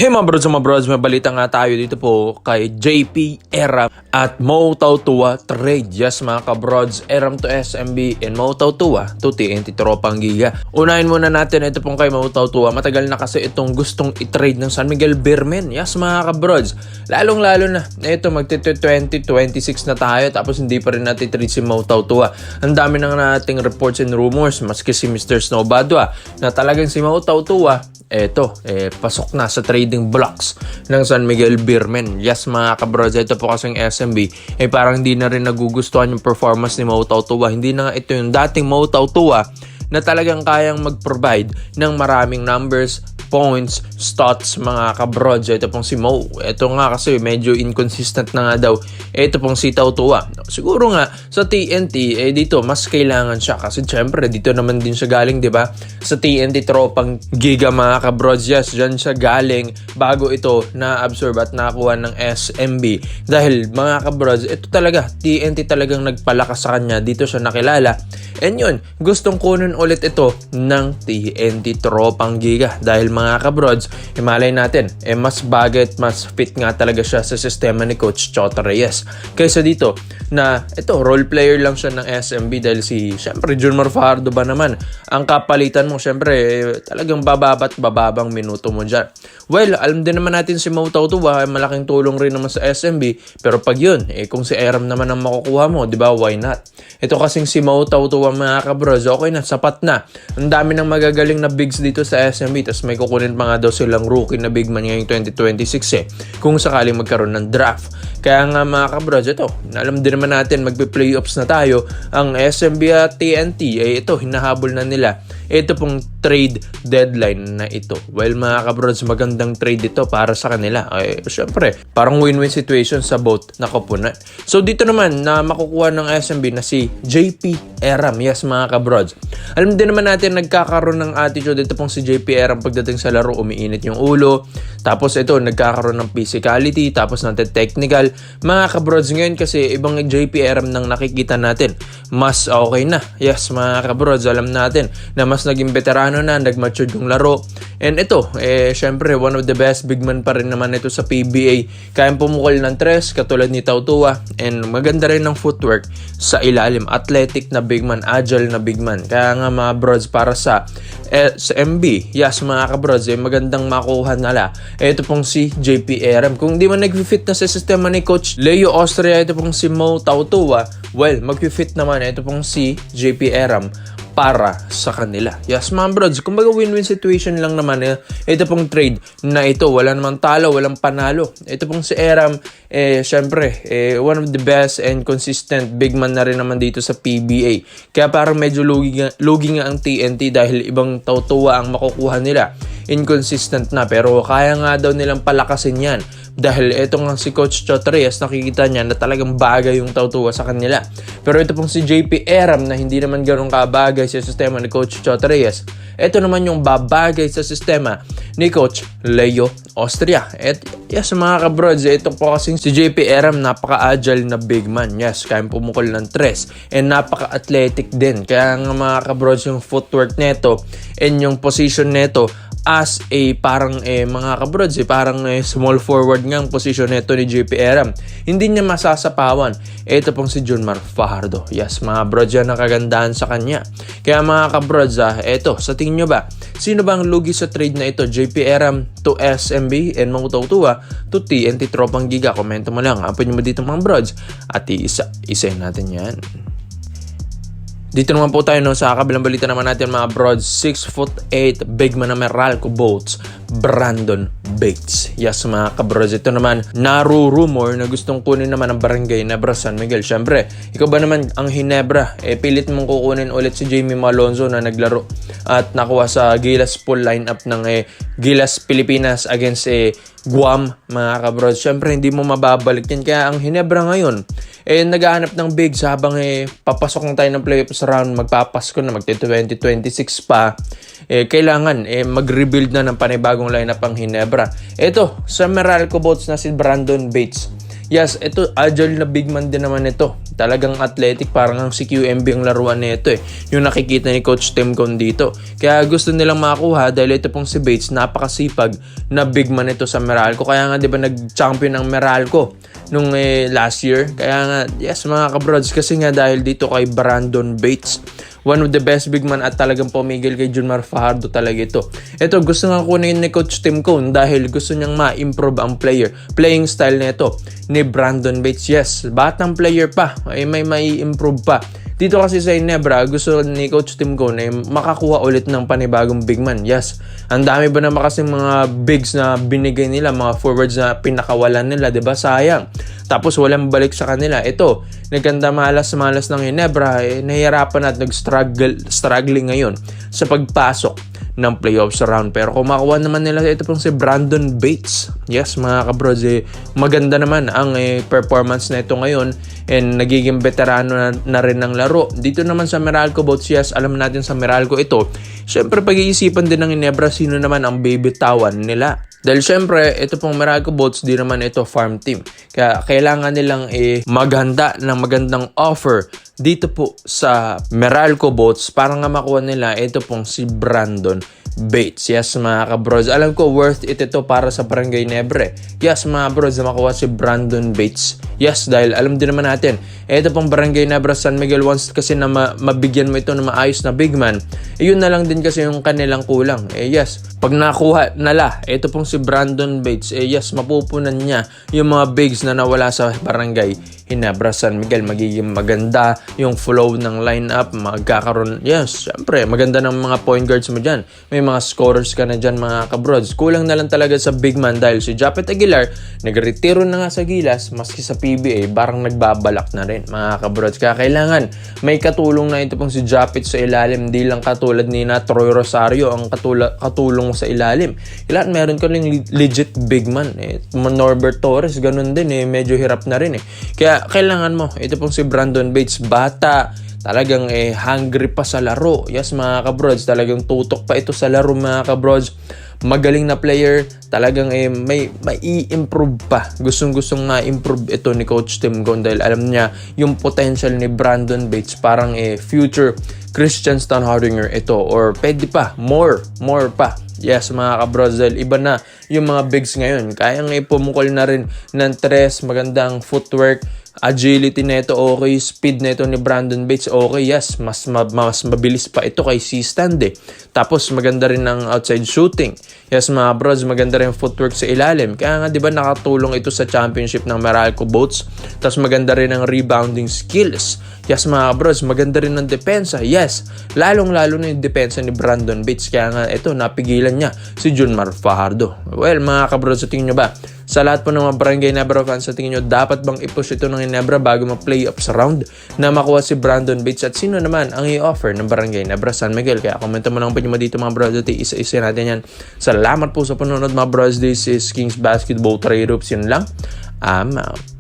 Hey mga brods, may balita nga tayo dito po kay JP Eram at Mo Tautua trade. Yes mga kabrods, Eram to SMB and Mo Tautua to TNT Tropang Giga. Unahin muna natin ito pong kay Mo Tautua. Matagal na kasi itong gustong i-trade ng San Miguel Beermen. Yes mga kabrods, lalong lalo na ito magti-2026 na tayo tapos hindi pa rin natin trade si Mo Tautua. Ang dami na nating reports and rumors maski si Mr. Snowbadwa na talagang si Mo Tautua pasok na sa trading blocks ng San Miguel Beermen. Yes mga kabrods, ito po kasing SMB parang hindi na rin nagugustuhan yung performance ni Mo Tautua. Hindi na nga ito yung dating Mo Tautua na talagang kayang mag-provide ng maraming numbers, points, stats mga kabrods. Ito pong si Mo. Ito nga kasi medyo inconsistent na nga daw. Ito pong si Tautua. Siguro nga sa TNT dito mas kailangan siya kasi syempre dito naman din siya galing, 'di ba? Sa TNT Tropang Giga mga kabrods. Yes, diyan siya galing bago ito na-absorb at nakuha ng SMB. Dahil mga kabrods, ito talaga TNT talagang nagpalakas sa kanya. Dito siya nakilala. And yun, gustong kunin ulit ito ng TNT Tropang Giga dahil mga kabrods, malay natin, mas bagay at mas fit nga talaga siya sa sistema ni Coach Chota Reyes. Kaysa dito, na ito, role player lang siya ng SMB dahil syempre, Junmar Fajardo ba naman, ang kapalitan mo, syempre, talagang bababang minuto mo dyan. Well, alam din naman natin si Mo Tautua, malaking tulong rin naman sa SMB, pero pag yun, kung si Eram naman ang makukuha mo, di ba, why not? Ito kasing si Mo Tautua mga kabrods, okay na, sapat na. Ang dami ng magagaling na bigs dito sa SMB, tapos may kukunin pa nga daw silang rookie na big man ngayong 2026 kung sakaling magkaroon ng draft. Kaya nga mga kabrods, ito, alam din naman natin magpe-playoffs na tayo. Ang SMB at TNT, ito, hinahabol na nila. Ito pong trade deadline na ito. Well mga kabrods, magandang trade ito para sa kanila. Syempre, parang win-win situation sa both na koponan. So dito naman na makukuha ng SMB na si JP Eram. Yes mga kabrods. Alam din naman natin nagkakaroon ng attitude dito pong si JP Eram pagdating sa laro, umiinit yung ulo. Tapos ito, nagkakaroon ng physicality, tapos ng technical. Mga kabrods, ngayon kasi ibang JP Eram nang nakikita natin. Mas okay na. Yes mga kabrods, alam natin na mas naging veterano na, nag-matured yung laro. And ito, syempre, one of the best big man pa rin naman ito sa PBA. Kayang pumukol ng tres, katulad ni Tautua. And maganda rin ng footwork sa ilalim. Athletic na big man, agile na big man. Kaya nga mga brods, para sa MB, yes mga kabrods, magandang makuha nala. Ito pong si JP Eram. Kung di man nag-fit na sa sistema ni Coach Leo Austria, ito pong si Mo Tautua, well, mag-fit naman. Ito pong si JP Eram para sa kanila. Yes mga brods, kumbaga win-win situation lang naman. Ito pong trade na ito, wala namang talo, walang panalo. Ito pong si Eram, syempre, one of the best and consistent big man na rin naman dito sa PBA. Kaya parang medyo lugi nga ang TNT dahil ibang Tautua ang makukuha nila. Inconsistent na, pero kaya nga daw nilang palakasin yan. Dahil ito nga si Coach Chota Reyes, nakikita niya na talagang bagay yung Tautua sa kanila. Pero ito pong si JP Eram na hindi naman ganun kabagay sa sistema ni Coach Chota Reyes. Ito naman yung babagay sa sistema ni Coach Leo Austria. At yes mga kabrods, ito po kasing si JP Eram, napaka-agile na big man. Yes, kayang pumukol ng tres. And napaka-athletic din. Kaya nga mga kabrods, yung footwork neto and yung position neto as parang mga kabrods, parang small forward nga ang position nito ni JP Eram. Hindi niya masasapawan. Ito pong si Junmar Fajardo. Yes, mga brods, yan ang kagandahan sa kanya. Kaya mga kabrods, ito, sa tingin nyo ba, sino bang lugi sa trade na ito? JP Eram to SMB and Mo Tautua to TNT Tropang Giga. Komento mo lang. Apoy nyo mo dito mga brods. At isa-isayin natin yan. Dito naman po tayo sa kabilang balita naman natin mga broads. 6'8" big man na Meralco Boats, Brandon Bates. Yes mga kabrods, ito naman rumor na gustong kunin naman ang Barangay Nebra San Miguel. Syempre, ikaw ba naman ang Hinebra? Pilit mong kukunin ulit si Jamie Malonzo na naglaro at nakuha sa Gilas pool lineup ng Gilas Pilipinas against Guam mga kabrods. Syempre hindi mo mababalik yan. Kaya ang Hinebra ngayon naghahanap ng bigs habang papasok na tayo ng playoffs round, magpapasko na, magti-2026 pa. Kailangan mag-rebuild na ng panibagong lineup ang Hinebra. Ito sa Meralco Boats na si Brandon Bates. Yes, ito agile na big man din naman ito. Talagang athletic, parang ang si QMB ang laruan nito yung nakikita ni Coach Tim Cone dito. Kaya gusto nilang makakuha dahil ito pong si Bates, napakasipag na big man ito sa Meralco. Kaya nga 'di ba nag-champion ng Meralco nung last year. Kaya nga, yes mga kabrods, kasi nga dahil dito kay Brandon Bates, one of the best big man at talagang pumigil kay Junmar Fajardo talaga ito. Ito, gusto nga kunin ni Coach Tim Cone dahil gusto niyang ma-improve ang playing style nito ni Brandon Bates. Yes, batang player pa, ay may improve pa. Dito kasi sa Ginebra, gusto ni Coach Tim Cone makakuha ulit ng panibagong big man. Yes, ang dami ba naman kasi mga bigs na binigay nila, mga forwards na pinakawalan nila, 'di ba? Sayang. Tapos walang balik sa kanila. Ito, nagkanda malas-malas ng Ginebra, nahihirapan at struggling ngayon sa pagpasok ng playoffs round. Pero kung makuha naman nila ito pong si Brandon Bates. Yes, mga kabrods, maganda naman ang performance na ito ngayon and nagiging veterano na rin ng laro. Dito naman sa Meralco Boats, yes, alam natin sa Meralco ito. Siyempre, pag-iisipan din ng Ginebra sino naman ang bibitawan nila. Dahil syempre, ito pong Meralco Boats, di naman ito farm team. Kaya kailangan nilang maghanda ng magandang offer dito po sa Meralco Boats para nga makuha nila ito pong si Brandon Bates. Yes mga kabrods, alam ko worth it ito para sa Barangay Nebre. Yes mga kabrods, na makuha si Brandon Bates. Yes, dahil alam din naman natin, ito pong Barangay Nebre San Miguel, once kasi na mabigyan mo ito ng maayos na big man, yun na lang din kasi yung kanilang kulang. Yes, pag nakuha nala, ito pong si Brandon Bates, yes, mapupunan niya yung mga bigs na nawala sa Barangay Ginebra San Miguel. Magiging maganda yung flow ng lineup, magkakaroon, yes, syempre, maganda ng mga point guards mo dyan. May mga scorers ka na dyan mga kabrods. Kulang na lang talaga sa big man dahil si Japet Aguilar, nagretiro na nga sa Gilas, maski sa PBA, parang nagbabalak na rin mga kabrods. Kaya kailangan may katulong na ito pong si Japet sa ilalim, di lang katulad ni na Troy Rosario ang katulong sa ilalim. Kailangan meron ka rin legit big man. Norbert Torres, ganun din medyo hirap na rin Kaya kailangan mo, ito pong si Brandon Bates, bata, talagang hungry pa sa laro. Yes mga kabrods, talagang tutok pa ito sa laro mga kabrods. Magaling na player, talagang may i-improve pa. Gustong-gustong ma-improve ito ni Coach Tim Cone dahil alam niya yung potential ni Brandon Bates, parang future Christian Stanhardinger ito, or pwede pa, more pa. Yes mga kabrods, dahil iba na yung mga bigs ngayon. Kayang pumukol na rin ng tres, magandang footwork, agility nito okay, speed nito ni Brandon Bates okay, yes, mas mabilis pa ito kay C-Stand Tapos maganda rin ang outside shooting. Yes mga bros, maganda rin footwork sa ilalim. Kaya nga 'di ba nakatulong ito sa championship ng Meralco Boats. Tapos maganda rin ang rebounding skills. Yes mga bros, maganda rin ang depensa. Yes, lalong-lalo na yung depensa ni Brandon Bates. Kaya nga ito, napigilan niya si Junmar Fajardo. Well mga kabros, sa tingin nyo ba? Sa lahat po ng mga Barangay Ginebra fans, sa tingin nyo, dapat bang i-push ito ng Ginebra bago ma-playoffs round na makuha si Brandon Bates? At sino naman ang i-offer ng Barangay Ginebra San Miguel? Kaya komento mo lang po nyo dito mga bros. Isa-isa natin yan. Salamat po sa panonood mga bros. This is Kings Basketball Trade Hoops. Yun lang. I'm out.